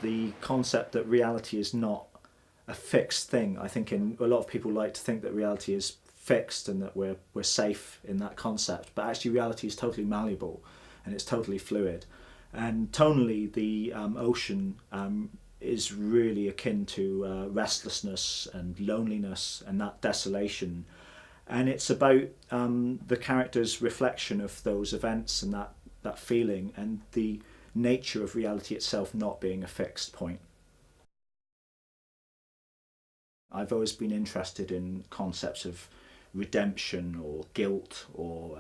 the concept that reality is not a fixed thing. I think a lot of people like to think that reality is fixed and that we're safe in that concept, but actually reality is totally malleable and it's totally fluid. And tonally, the ocean is really akin to restlessness and loneliness and that desolation. And it's about the character's reflection of those events and that feeling, and the nature of reality itself not being a fixed point. I've always been interested in concepts of redemption or guilt or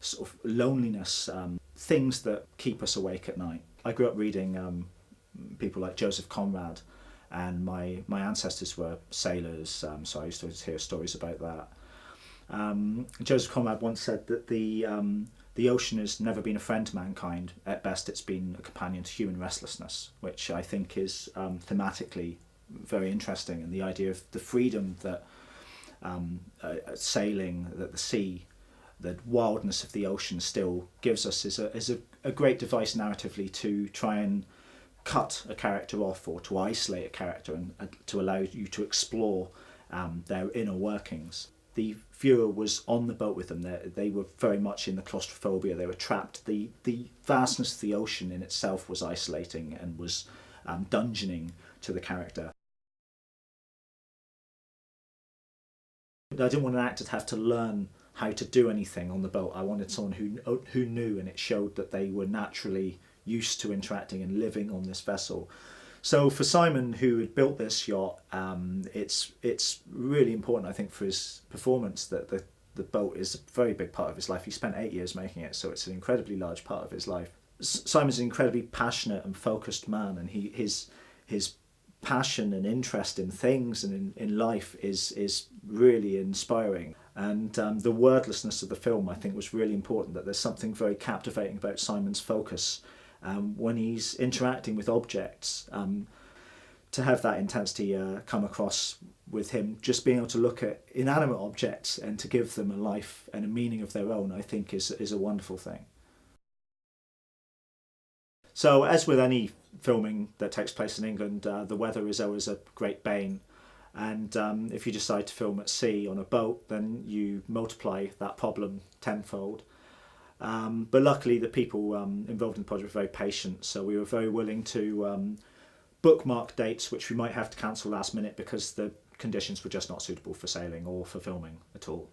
sort of loneliness, things that keep us awake at night. I grew up reading people like Joseph Conrad, and my ancestors were sailors, so I used to hear stories about that. Joseph Conrad once said that the ocean has never been a friend to mankind. At best, it's been a companion to human restlessness, which I think is thematically very interesting, and the idea of the freedom that sailing, that the sea, the wildness of the ocean still gives us is a great device narratively to try and cut a character off or to isolate a character and to allow you to explore their inner workings. The viewer was on the boat with them. They were very much in the claustrophobia. They were trapped. The vastness of the ocean in itself was isolating and was dungeoning to the character. I didn't want an actor to have to learn how to do anything on the boat. I wanted someone who knew, and it showed that they were naturally used to interacting and living on this vessel. So for Simon, who had built this yacht, it's really important, I think, for his performance that the boat is a very big part of his life. He spent 8 years making it, so it's an incredibly large part of his life. Simon's an incredibly passionate and focused man, and his passion and interest in things and in life is really inspiring. And the wordlessness of the film, I think, was really important, that there's something very captivating about Simon's focus when he's interacting with objects. To have that intensity come across with him, just being able to look at inanimate objects and to give them a life and a meaning of their own, I think is a wonderful thing. So, as with any filming that takes place in England, the weather is always a great bane. And if you decide to film at sea on a boat, then you multiply that problem tenfold. But luckily, the people involved in the project were very patient, so we were very willing to bookmark dates which we might have to cancel last minute because the conditions were just not suitable for sailing or for filming at all.